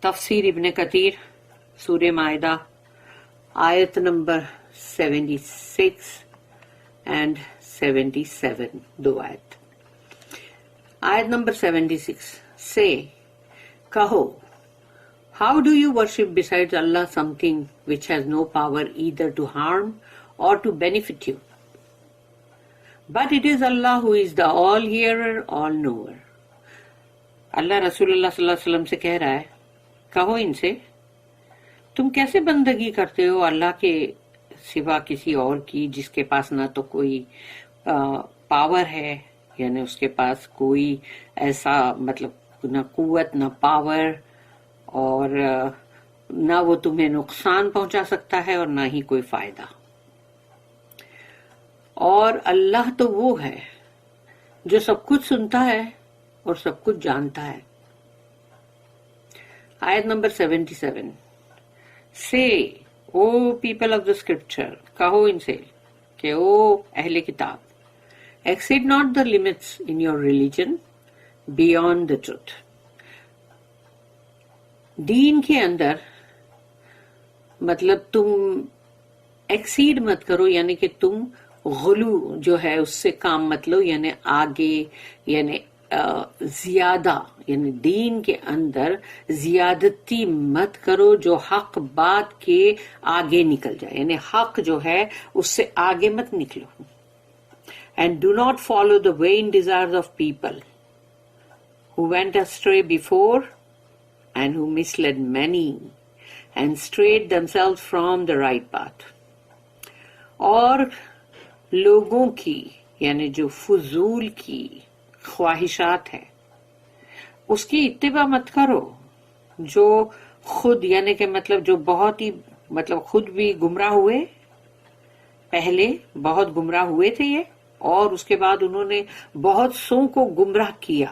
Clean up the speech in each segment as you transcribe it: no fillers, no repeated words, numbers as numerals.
تفسیر ابن کثیر سورہ مائدہ آیت نمبر 76 اینڈ 77 دو آیت نمبر 76 سے کہو how do you worship besides Allah something which has no power either to harm or to benefit you? But it is Allah who is the all-hearer, all-knower. اللہ رسول اللہ صلی اللہ علیہ وسلم سے کہہ رہا ہے کہو ان سے تم کیسے بندگی کرتے ہو اللہ کے سوا کسی اور کی جس کے پاس نہ تو کوئی پاور ہے، یعنی اس کے پاس کوئی ایسا مطلب نہ قوت نہ پاور، اور نہ وہ تمہیں نقصان پہنچا سکتا ہے اور نہ ہی کوئی فائدہ. اور اللہ تو وہ ہے جو سب کچھ سنتا ہے اور سب کچھ جانتا ہے. آیت نمبر 77 سے O people of the scripture کہو ان سے کہ او اہل کتاب exceed not the limits in your religion beyond the truth. دین کے اندر مطلب تم ایکسیڈ مت کرو، یعنی کہ تم غلو جو ہے اس سے کام مت لو، یعنی آگے یعنی زیادہ، یعنی دین کے اندر زیادتی مت کرو جو حق بات کے آگے نکل جائے، یعنی حق جو ہے اس سے آگے مت نکلو. And do not follow the when desires of people who went astray before and who misled many and strayed themselves from the right path. اور لوگوں کی یعنی جو فضول کی خواہشات ہے اس کی اتباع مت کرو، جو خود یعنی کہ مطلب جو بہت ہی مطلب خود بھی گمراہ ہوئے، پہلے بہت گمراہ ہوئے تھے یہ، اور اس کے بعد انہوں نے بہت سو کو گمراہ کیا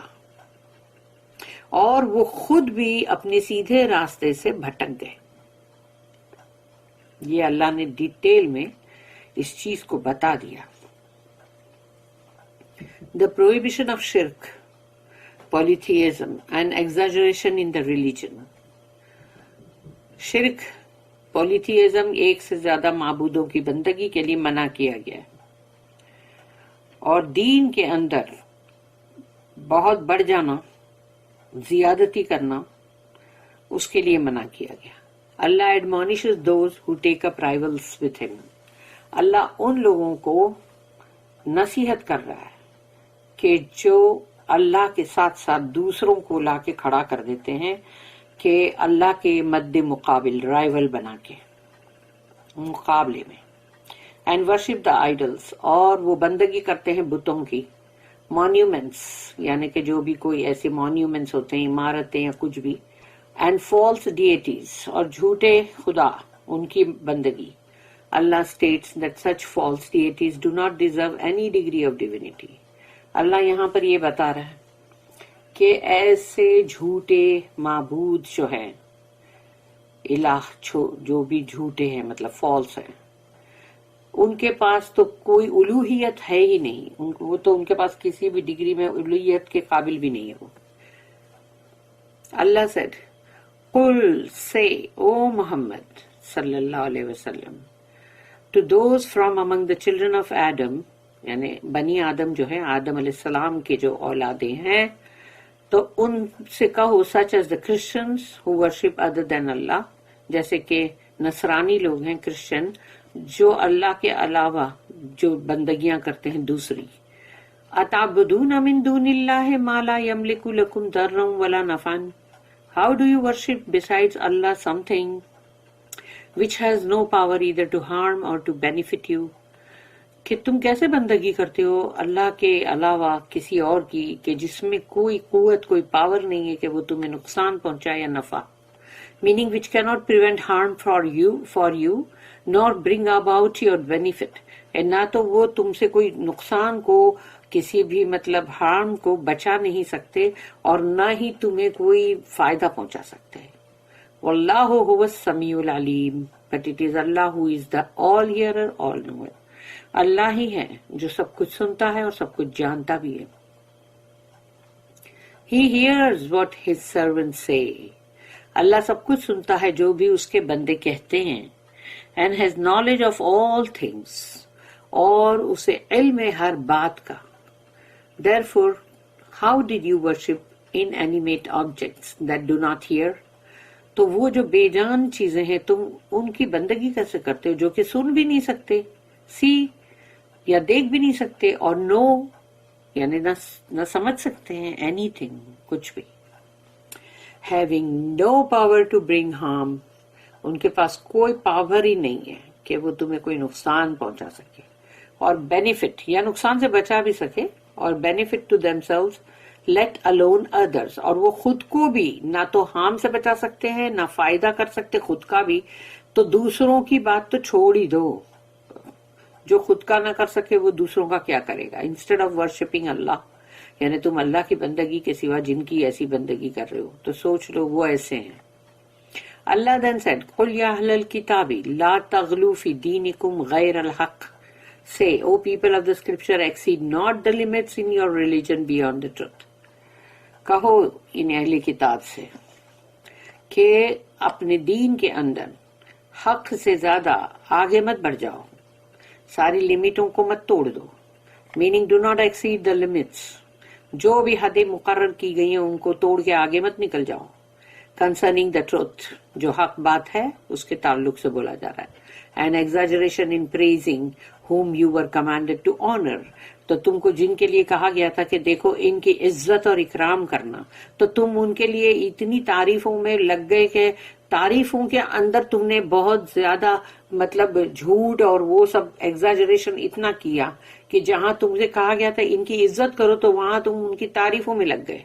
اور وہ خود بھی اپنے سیدھے راستے سے بھٹک گئے. یہ اللہ نے ڈیٹیل میں اس چیز کو بتا دیا. The prohibition of shirk, polytheism and exaggeration in the religion. شرک، پولیتھیزم، ایک سے زیادہ معبودوں کی بندگی کے لیے منع کیا گیا ہے، اور دین کے اندر بہت بڑھ جانا، زیادتی کرنا، اس کے لیے منع کیا گیا. اللہ admonishes those who take up rivals with him. اللہ ان لوگوں کو نصیحت کر رہا ہے کہ جو اللہ کے ساتھ ساتھ دوسروں کو لا کے کھڑا کر دیتے ہیں، کہ اللہ کے مد مقابل رائیول بنا کے مقابلے میں. اینڈ ورشپ دا آئیڈلس، اور وہ بندگی کرتے ہیں بتوں کی. مونیومنٹس یعنی کہ جو بھی کوئی ایسے مونیومنٹس ہوتے ہیں، عمارتیں یا کچھ بھی. اینڈ فالس ڈیٹیز، اور جھوٹے خدا، ان کی بندگی. Allah states that such false deities do not deserve any degree of divinity. Allah یہاں پر یہ بتا رہا ہے کہ ایسے جھوٹے معبود جو ہیں، الہ جو بھی جھوٹے ہیں مطلب فالس ہیں، ان کے پاس تو کوئی الوہیت ہے ہی نہیں، وہ تو ان کے پاس کسی بھی ڈگری میں الوہیت کے قابل بھی نہیں ہے وہ. اللہ said قل say او محمد صلی اللہ علیہ وسلم to those from among the children of Adam، یعنی بنی آدم جو ہے آدم علیہ السلام کے جو اولادیں ہیں، تو ان سے کہو such as the Christians who worship other than Allah، جیسے کہ نصرانی لوگ ہیں کرسچن جو اللہ کے علاوہ جو بندگیاں کرتے ہیں دوسری. اتعبدون من دون اللہ ما لا یملک لکم ضرا ولا نفعا. How do you worship besides Allah something which has no power either to harm or to benefit you؟ کہ تم کیسے بندگی کرتے ہو اللہ کے علاوہ کسی اور کی کہ جس میں کوئی قوت کوئی پاور نہیں ہے کہ وہ تمہیں نقصان پہنچائے یا نفع. Meaning which cannot prevent harm for you nor bring about your benefit. نہ تو وہ تم سے کوئی نقصان کو کسی بھی مطلب ہارم کو بچا نہیں سکتے اور نہ ہی تمہیں کوئی فائدہ پہنچا سکتے. واللہ هو السمیع العلیم، but it is Allah who is the all hearer, all knower. اللہ ہی ہے جو سب کچھ سنتا ہے اور سب کچھ جانتا بھی ہے. He hears what his servants say. اللہ سب کچھ سنتا ہے جو بھی اس کے بندے کہتے ہیں. And has knowledge of all things, اور اسے علم ہے ہر بات کا. Therefore, how did you worship inanimate objects that do not hear? تو وہ جو بے جان چیزیں ہیں تم ان کی بندگی کیسے کرتے ہو جو کہ سن بھی نہیں سکتے، سی یا دیکھ بھی نہیں سکتے، اور نو یعنی نہ سمجھ سکتے ہیں اینی تھنگ، کچھ بھی. Having no power to bring harm، ان کے پاس کوئی پاور ہی نہیں ہے کہ وہ تمہیں کوئی نقصان پہنچا سکے، اور بینیفٹ یا نقصان سے بچا بھی سکے، اور benefit to themselves let alone others، اور وہ خود کو بھی نہ تو ہارم سے بچا سکتے ہیں نہ فائدہ کر سکتے خود کا بھی، تو دوسروں کی بات تو چھوڑ ہی دو. جو خود کا نہ کر سکے وہ دوسروں کا کیا کرے گا. انسٹیڈ آف ورشپنگ اللہ، یعنی تم اللہ کی بندگی کے سوا جن کی ایسی بندگی کر رہے ہو تو سوچ لو وہ ایسے ہیں. اللہ then said قُلْ يَا أَهْلَ الْكِتَابِ لَا تَغْلُوا فِي دِينِكُمْ غَيْرَ الْحَقِّ. Say, O people of the scripture, exceed not the limits in your religion beyond the truth. کہو ان اہل کتاب سے کہ اپنے دین کے اندر حق سے زیادہ آگے مت بڑھ جاؤ، ساری لمٹوں کو مت توڑ دو. Meaning do not exceed the limits, جو بھی حدیں مقرر کی گئی ہیں ان کو توڑ کے آگے مت نکل جاؤ. کنسرننگ دا ٹروتھ، جو حق بات ہے اس کے تعلق سے بولا جا رہا ہے. And exaggeration in praising whom you were commanded to honor، تو تم کو جن کے لیے کہا گیا تھا کہ دیکھو ان کی عزت اور اکرام کرنا، تو تم ان کے لیے اتنی تعریفوں میں لگ گئے کہ تعریفوں کے اندر تم نے بہت زیادہ مطلب جھوٹ اور وہ سب ایگزاجریشن اتنا کیا کہ جہاں تم سے کہا گیا تھا ان کی عزت کرو تو وہاں تم ان کی تعریفوں میں لگ گئے.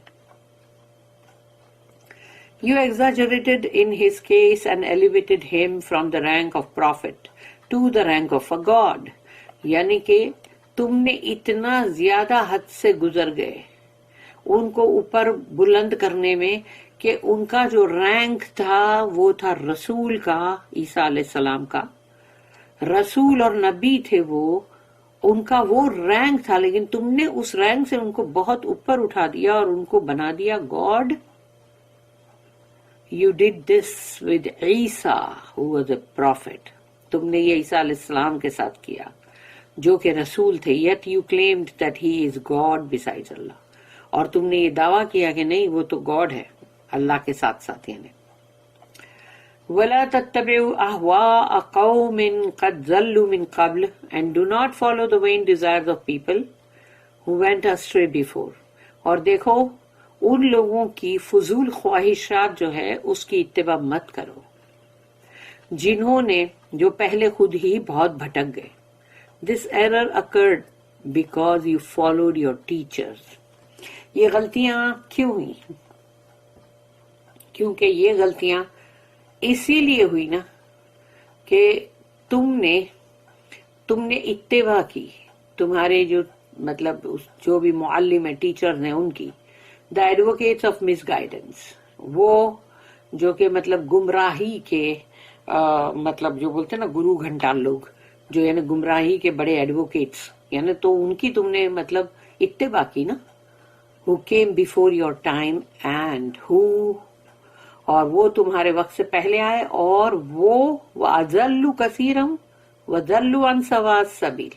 You exaggerated in his case and elevated him from the rank of prophet to the rank of a god. یعنی کہ تم نے اتنا زیادہ حد سے گزر گئے ان کو اوپر بلند کرنے میں کہ ان کا جو رینک تھا وہ تھا رسول کا، عیسیٰ علیہ السلام کا رسول اور نبی تھے، وہ ان کا وہ رینک تھا، لیکن تم نے اس رینک سے ان کو بہت اوپر اٹھا دیا اور ان کو بنا دیا God. You did this with Isa who was a prophet. تم نے یہ عیسیٰ علیہ السلام کے ساتھ کیا جو کہ رسول تھے. Yet you claimed that he is God besides Allah. اور تم نے یہ دعویٰ کیا کہ نہیں وہ تو گاڈ ہے اللہ کے ساتھ ساتھ. یعنی وَلَا تَتَّبِعُوا أَهْوَاءَ قَوْمٍ قَدْ ضَلُّوا مِنْ قَبْلُ and do not follow the vain desires of people who went astray before. اور دیکھو ان لوگوں کی فضول خواہشات جو ہے اس کی اتباع مت کرو جنہوں نے جو پہلے خود ہی بہت بھٹک گئے. This error occurred because you followed your teachers. یہ غلطیاں کیوں ہوئی؟ کیونکہ یہ غلطیاں اسی لیے ہوئی نا کہ تم نے اتباع کی تمہارے جو مطلب جو بھی معلم ہیں ٹیچر ہیں ان کی. The advocates of misguidance، وہ جو کہ مطلب گمراہی کے مطلب جو بولتے ہیں نا گرو گھنٹال لوگ جو یعنی گمراہی کے بڑے ایڈوکیٹس، یعنی تو ان کی تم نے مطلب اتباع کی نا. who came before your time and who، اور وہ تمہارے وقت سے پہلے آئے اور وہ وَأَضَلُّوا كَثِيرًا وَضَلُّوا عَنْ سَوَاءِ السَّبِيلِ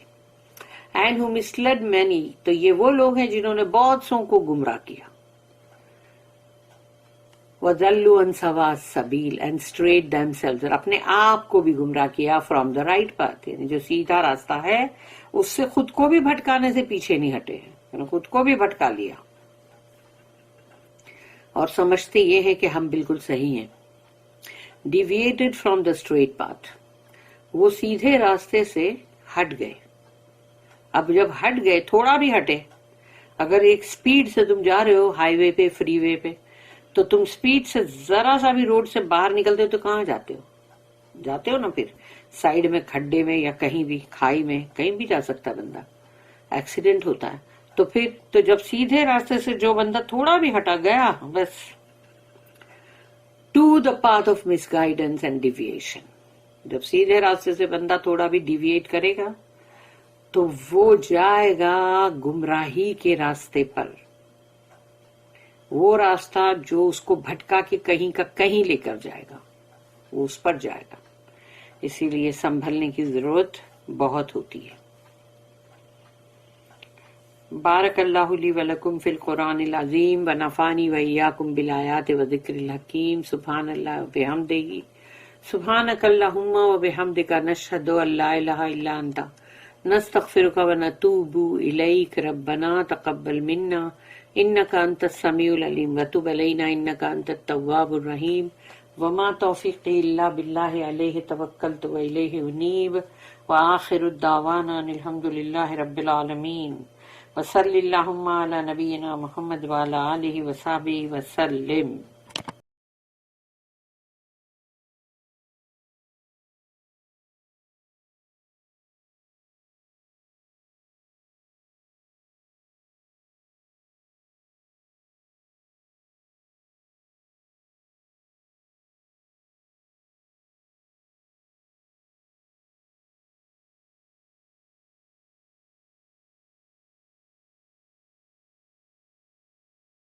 and who misled many، تو یہ وہ لوگ ہیں جنہوں نے بہت سو کو گمراہ کیا. وَضَلُّوا عَنْ سَوَاءِ السَّبِيلِ and strayed themselves، اور اپنے آپ کو بھی گمراہ کیا from the right path، یعنی جو سیدھا راستہ ہے اس سے خود کو بھی بھٹکانے سے پیچھے نہیں ہٹے، یعنی خود کو بھی بھٹکا لیا اور سمجھتے یہ ہے کہ ہم بالکل صحیح ہیں. deviated from the straight path، وہ سیدھے راستے سے ہٹ گئے. اب جب ہٹ گئے تھوڑا بھی ہٹے، اگر ایک سپیڈ سے تم جا رہے ہو ہائی وے پہ فری وے پہ تو تم سپیڈ سے ذرا سا بھی روڈ سے باہر نکلتے ہو تو کہاں جاتے ہو نا پھر سائیڈ میں کھڈے میں یا کہیں بھی کھائی میں کہیں بھی جا سکتا ہے بندہ، ایکسیڈنٹ ہوتا ہے. تو پھر تو جب سیدھے راستے سے جو بندہ تھوڑا بھی ہٹا گیا بس to the path of misguidance and deviation, جب سیدھے راستے سے بندہ تھوڑا بھی ڈیویٹ کرے گا تو وہ جائے گا گمراہی کے راستے پر. وہ راستہ جو اس کو بھٹکا کے کہیں کا کہیں لے کر جائے گا، وہ اس پر جائے گا. اسی لیے سنبھلنے کی ضرورت بہت ہوتی ہے. بارک اللہ لی ولکم فی القرآن العظیم ونفانی وإیاکم بالآیات وذکر الحکیم. سبحان اللہ وبحمدہ، سبحانک اللہم وبحمدک، نشہد ان لا الہ الا انت، نستغفرک ونتوب الیک. ربنا تقبل منا انک انت السمیع العلیم وتب علینا انک انت التواب الرحیم. وما توفیقی الا باللہ علیہ توکلت والیہ انیب. وآخر الدعوانا ان الحمد للہ رب العالمین. وصلی اللہم علی نبینا محمد وعلی آلہ وصحبہ وسلم.